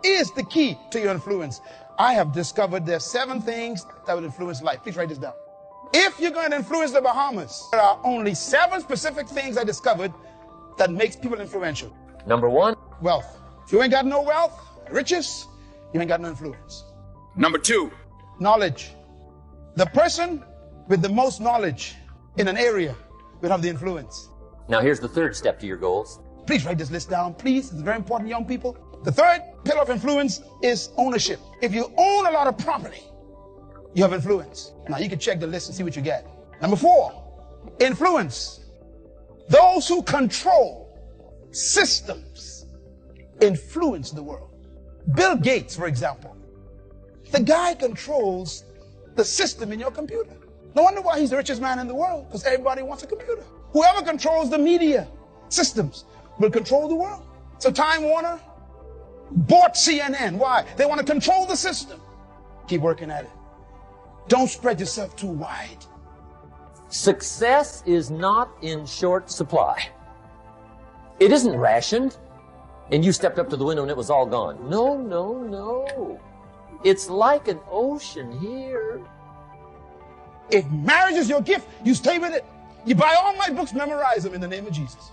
is the key to your influence? I have discovered there's 7 things that will influence life. Please write this down. If you're going to influence the Bahamas, there are only 7 specific things I discovered that makes people influential. Number 1, wealth. If you ain't got no wealth, riches, you ain't got no influence. Number 2, knowledge. The person with the most knowledge in an area will have the influence. Now here's the 3rd step to your goals. Please write this list down, please. It's very important, young people. The 3rd pillar of influence is ownership. If you own a lot of property, you have influence. Now you can check the list and see what you get. Number 4, influence. Those who control systems influence the world. Bill Gates, for example, the guy controls the system in your computer. No wonder why he's the richest man in the world, because everybody wants a computer. Whoever controls the media systems will control the world. So Time Warner bought CNN. Why? They want to control the system. Keep working at it. Don't spread yourself too wide. Success is not in short supply. It isn't rationed, and you stepped up to the window and it was all gone. No, no, no. It's like an ocean here. If marriage is your gift, you stay with it. You buy all my books, memorize them in the name of Jesus.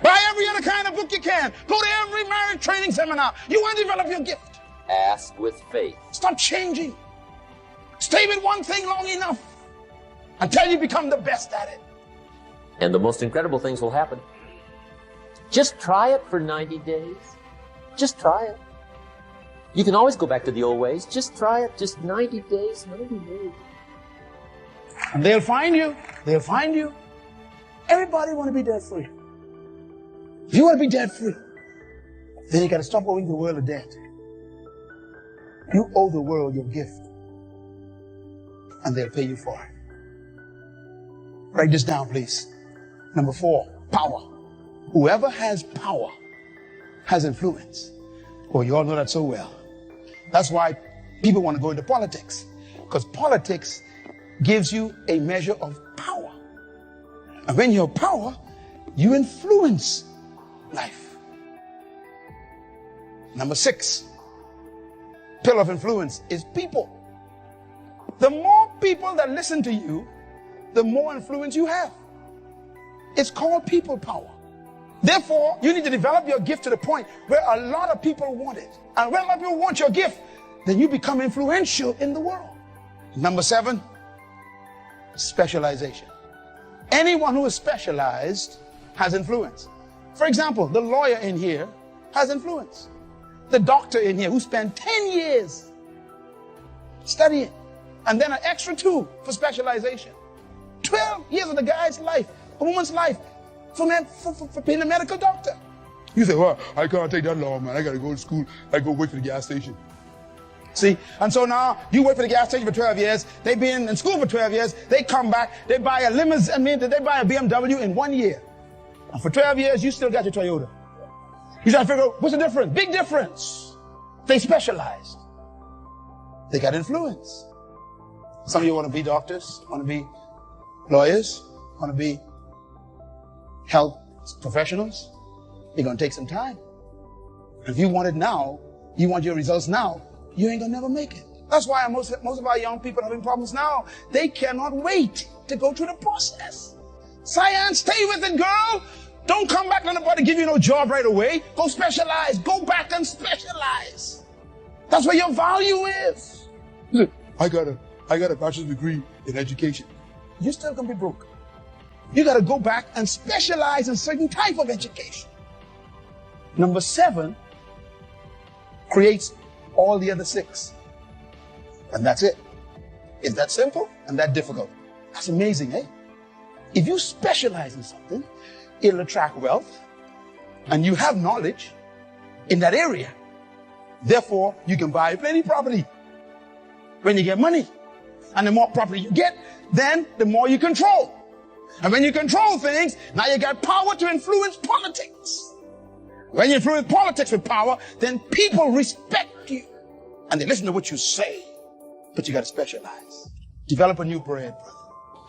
Buy every other kind of book you can. Go to every marriage training seminar. You want to develop your gift. Ask with faith. Stop changing. Stay with one thing long enough until you become the best at it. And the most incredible things will happen. Just try it for 90 days. Just try it. You can always go back to the old ways. Just try it. Just 90 days, 90 days. And they'll find you. They'll find you. Everybody want to be debt free. If you want to be debt free, then you got to stop owing the world a debt. You owe the world your gift. And they'll pay you for it. Write this down, please. Number 4, power. Whoever has power has influence. Oh, you all know that so well. That's why people want to go into politics. Because politics gives you a measure of power. And when you have power, you influence life. Number 6, pillar of influence is people. The more people that listen to you, the more influence you have. It's called people power. Therefore, you need to develop your gift to the point where a lot of people want it. And when a lot of people want your gift, then you become influential in the world. Number 7, specialization. Anyone who is specialized has influence. For example, the lawyer in here has influence. The doctor in here who spent 10 years studying, and then an extra 2 for specialization. 12 years of the guy's life, a woman's life, for being a medical doctor. You say, well, I can't take that long, man. I got to go to school. I go wait for the gas station. See, and so now you wait for the gas station for 12 years. They've been in school for 12 years. They come back. They buy a limousine. They buy a BMW in 1 year. And for 12 years, you still got your Toyota. You try to figure out what's the difference? Big difference. They specialized. They got influence. Some of you want to be doctors, want to be lawyers, want to be health professionals. You're going to take some time. If you want it now, you want your results now, you ain't going to never make it. That's why most of our young people are having problems now. They cannot wait to go through the process. Science, stay with it, girl. Don't come back and nobody give you no job right away. Go specialize. Go back and specialize. That's where your value is. I got a bachelor's degree in education. You still gonna be broke. You got to go back and specialize in certain type of education. Number 7 creates all the other 6. And that's it. It's that simple and that difficult. That's amazing, eh? If you specialize in something, it'll attract wealth, and you have knowledge in that area. Therefore, you can buy plenty of property when you get money. And the more property you get, then the more you control. And when you control things, now you got power to influence politics. When you influence politics with power, then people respect you. And they listen to what you say. But you got to specialize. Develop a new brand, brother.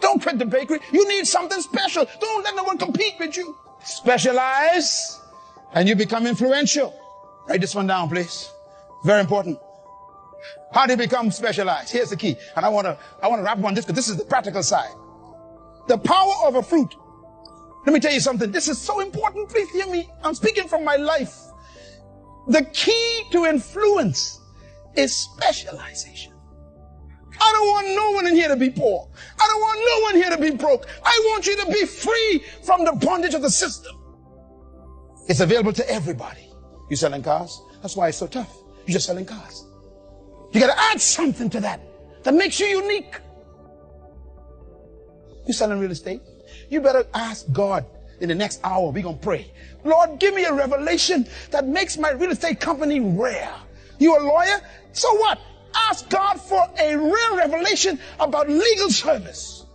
Don't quit the bakery. You need something special. Don't let no one compete with you. Specialize, and you become influential. Write this one down, please. Very important. How do you become specialized? Here's the key. And I want to wrap up on this because this is the practical side. The power of a fruit. Let me tell you something. This is so important. Please hear me. I'm speaking from my life. The key to influence is specialization. I don't want no one in here to be poor. I don't want no one here to be broke. I want you to be free from the bondage of the system. It's available to everybody. You selling cars? That's why it's so tough. You're just selling cars. You got to add something to that makes you unique. You selling real estate? You better ask God in the next hour. We're going to pray. Lord, give me a revelation that makes my real estate company rare. You a lawyer? So what? Ask God for a real revelation about legal service.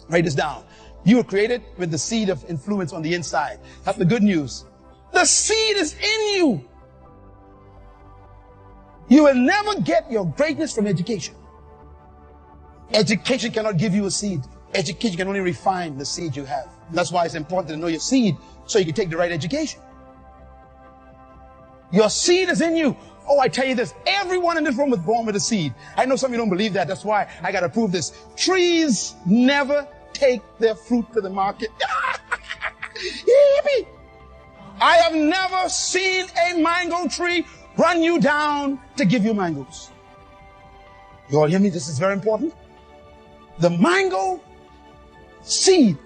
Write this down. You were created with the seed of influence on the inside. That's the good news. The seed is in you. You will never get your greatness from education. Education cannot give you a seed. Education can only refine the seed you have. That's why it's important to know your seed so you can take the right education. Your seed is in you. Oh, I tell you this, everyone in this room was born with a seed. I know some of you don't believe that. That's why I got to prove this. Trees never take their fruit to the market. I have never seen a mango tree run you down to give you mangoes. You all hear me? This is very important. The mango seed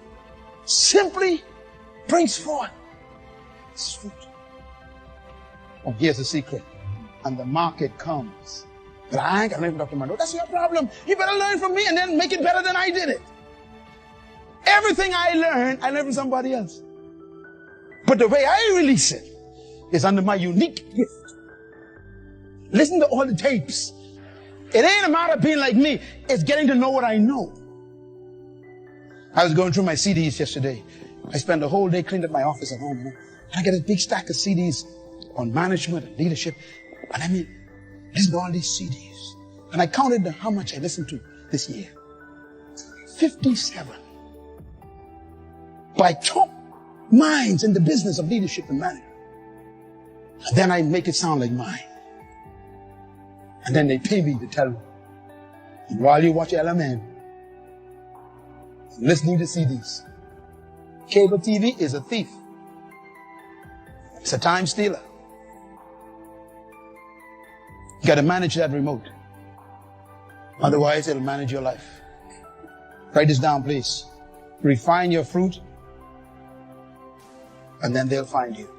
simply brings forth its fruit. Oh, here's the secret. And the market comes. But I ain't got to learn from Dr. Munroe. That's your problem. You better learn from me and then make it better than I did it. Everything I learned from somebody else. But the way I release it is under my unique gift. Listen to all the tapes. It ain't a matter of being like me. It's getting to know what I know. I was going through my CDs yesterday. I spent the whole day cleaning up my office at home. And I get a big stack of CDs on management and leadership. And I mean, listen to all these CDs. And I counted how much I listened to this year. 57. By top minds in the business of leadership and management. And then I make it sound like mine. And then they pay me to tell them. And while you watch LMN, listening to CDs, cable TV is a thief. It's a time stealer. You got to manage that remote. Otherwise, it'll manage your life. Write this down, please. Refine your fruit, and then they'll find you.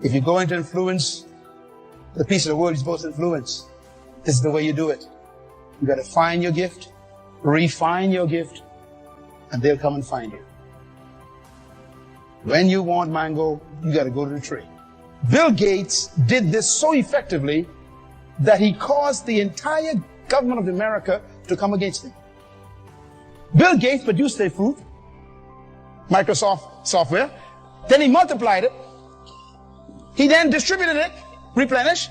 If you're going to influence the piece of the world you're supposed to influence, this is the way you do it. You got to find your gift, refine your gift, and they'll come and find you. When you want mango, you got to go to the tree. Bill Gates did this so effectively that he caused the entire government of America to come against him. Bill Gates produced a fruit, Microsoft software, then he multiplied it. He then distributed it, replenished,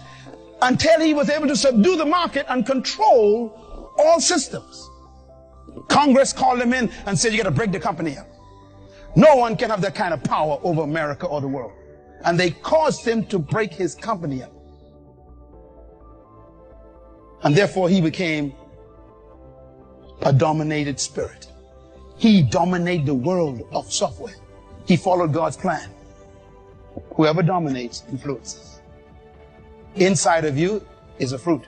until he was able to subdue the market and control all systems. Congress called him in and said, you got to break the company up. No one can have that kind of power over America or the world. And they caused him to break his company up. And therefore he became a dominated spirit. He dominated the world of software. He followed God's plan. Whoever dominates influences. Inside of you is a fruit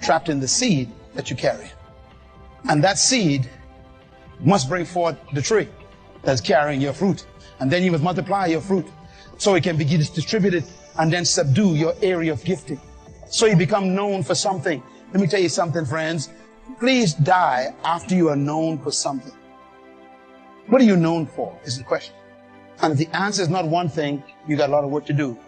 trapped in the seed that you carry. And that seed must bring forth the tree that's carrying your fruit. And then you must multiply your fruit so it can be distributed and then subdue your area of gifting. So you become known for something. Let me tell you something, friends. Please die after you are known for something. What are you known for is the question. And if the answer is not one thing, you got a lot of work to do.